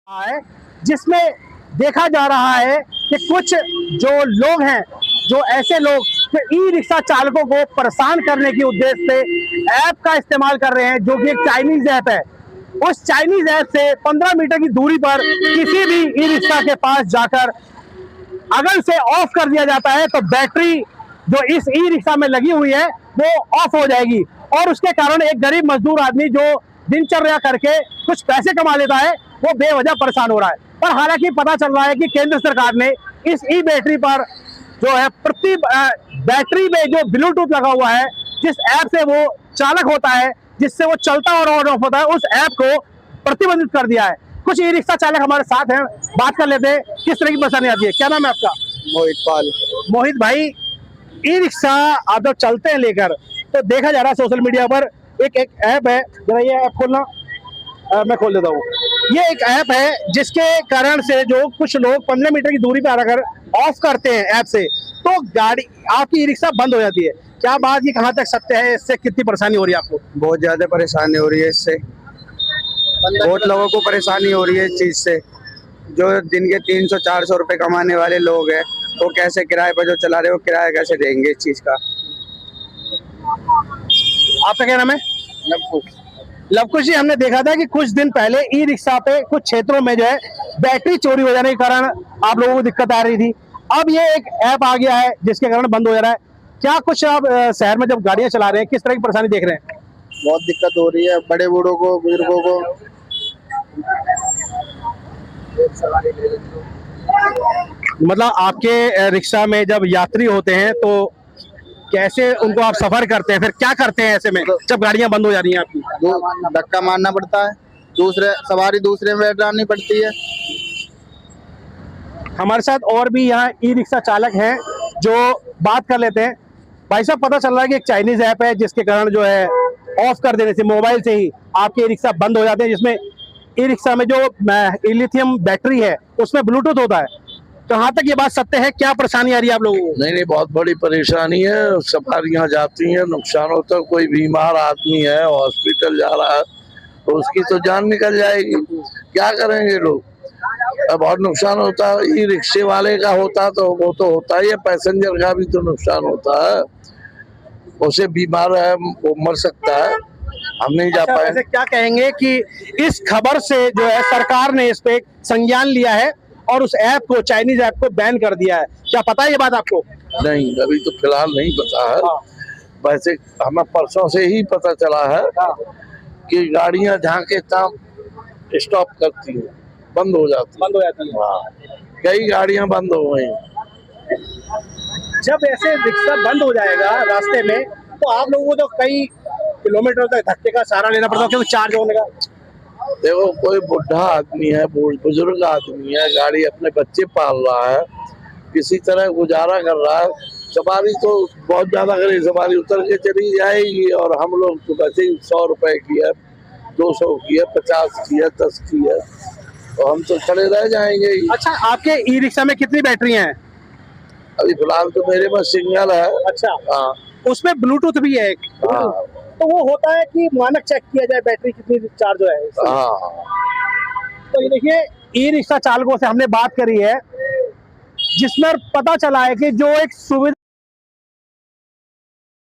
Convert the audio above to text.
है जिसमें देखा जा रहा है कि कुछ जो लोग हैं, जो ऐसे लोग जो ई रिक्शा चालकों को परेशान करने के उद्देश्य से ऐप का इस्तेमाल कर रहे हैं, जो कि एक चाइनीज ऐप है। उस चाइनीज ऐप से 15 मीटर की दूरी पर किसी भी ई रिक्शा के पास जाकर अगर से ऑफ कर दिया जाता है तो बैटरी जो इस ई रिक्शा में लगी हुई है वो ऑफ हो जाएगी, और उसके कारण एक गरीब मजदूर आदमी जो दिनचर्या करके कुछ पैसे कमा लेता है वो बेवजह परेशान हो रहा है। पर हालांकि पता चल रहा है कि केंद्र सरकार ने इस ई बैटरी पर जो है प्रति बैटरी में जो ब्लूटूथ लगा हुआ है, जिस ऐप से वो चालक होता है, जिससे वो चलता और ऑन ऑफ होता है, उस ऐप को प्रतिबंधित कर दिया है। कुछ ई रिक्शा चालक हमारे साथ हैं, बात कर लेते हैं किस तरह की परेशानी आती है। क्या नाम है आपका? मोहित पाल। मोहित भाई, ई रिक्शा आप जब चलते हैं लेकर तो देखा जा रहा है सोशल मीडिया पर एक ऐप है, जरा ये ऐप खोलना, मैं खोल देता हूँ। ये एक ऐप है जिसके कारण से जो कुछ लोग 15 मीटर की दूरी पर अगर ऑफ करते हैं ऐप से तो गाड़ी आपकी ई रिक्शा बंद हो जाती है। क्या बात ये कहाँ तक सत्य है? इससे कितनी परेशानी हो रही है आपको? बहुत ज्यादा परेशानी हो रही है इससे, बहुत लोगों को परेशानी हो रही है इस चीज से। जो दिन के 300-400 रुपए कमाने वाले लोग हैं वो कैसे किराए पर जो चला रहे हो, किराया कैसे देंगे इस चीज का। आपका क्या नाम है? लवकुश जी, हमने देखा था कि कुछ दिन पहले ई रिक्शा पे कुछ क्षेत्रों में जो है बैटरी चोरी हो जाने के कारण आप लोगों को दिक्कत आ रही थी। अब ये एक ऐप आ गया है जिसके कारण बंद हो जा रहा है। क्या कुछ आप शहर में जब गाड़ियां चला रहे हैं किस तरह की परेशानी देख रहे हैं? बहुत दिक्कत हो रही है बड़े बूढ़ों को, बुजुर्गों को। मतलब आपके रिक्शा में जब यात्री होते हैं तो कैसे उनको आप सफर करते हैं, फिर क्या करते हैं ऐसे में जब गाड़ियां बंद हो जा रही हैं आपकी? धक्का मारना पड़ता है, दूसरे सवारी दूसरे में बैठानी पड़ती है। हमारे साथ और भी यहाँ ई रिक्शा चालक हैं जो बात कर लेते हैं। भाई साहब, पता चल रहा है कि एक चाइनीज ऐप है जिसके कारण जो है ऑफ कर देने से मोबाइल से ही आपके ई रिक्शा बंद हो जाते हैं, जिसमें ई रिक्शा में जो लिथियम बैटरी है उसमें ब्लूटूथ होता है। कहाँ तक ये बात सत्य है? क्या परेशानी आ रही है आप लोगों को? नहीं, बहुत बड़ी परेशानी है। सवारियां जाती हैं, नुकसान होता है। कोई बीमार आदमी है, हॉस्पिटल जा रहा है तो उसकी तो जान निकल जाएगी। क्या करेंगे लोग? बहुत नुकसान होता है। ई रिक्शे वाले का होता तो वो तो होता ही है, पैसेंजर का भी तो नुकसान होता है। उसे बीमार है, वो मर सकता है, हम नहीं जा पाए। वैसे क्या कहेंगे कि इस खबर से जो है सरकार ने इस पे संज्ञान लिया है और उस ऐप को, चाइनीज ऐप को बैन कर दिया है। क्या पता है ये बात आपको? नहीं, अभी तो फिलहाल नहीं पता है। वैसे हमें परसों से ही पता चला है कि गाड़ियां जहाँ के तहाँ स्टॉप करती हैं, बंद हो जाती है। हाँ, कई गाड़ियां बंद हो गई। जब ऐसे रिक्शा बंद हो जाएगा रास्ते में तो आप लोगों को तो कई किलोमीटर तक धक्के का सहारा लेना पड़ता है क्योंकि चार्ज होने का। देखो, कोई बुढ़ा आदमी है, बुजुर्ग आदमी है, गाड़ी अपने बच्चे पाल रहा है, किसी तरह गुजारा कर रहा है। सवारी तो बहुत ज्यादा करे, सवारी उतर के चली जाएगी और हम लोग तो वैसे ही 100 रुपए की है, 200 की है, 50 की है, 10 की है, तो हम तो खड़े रह जाएंगे ही। अच्छा, आपके ई रिक्शा में कितनी बैटरी हैं? अभी फिलहाल तो मेरे पास सिंगल है। अच्छा, हाँ, उसमें ब्लूटूथ भी है। हाँ, तो वो होता है कि मानक चेक किया जाए बैटरी कितनी चार्ज है। हाँ। तो ये देखिए, ई रिक्शा चालकों से हमने बात करी है जिसमें पता चला है कि जो एक सुविधा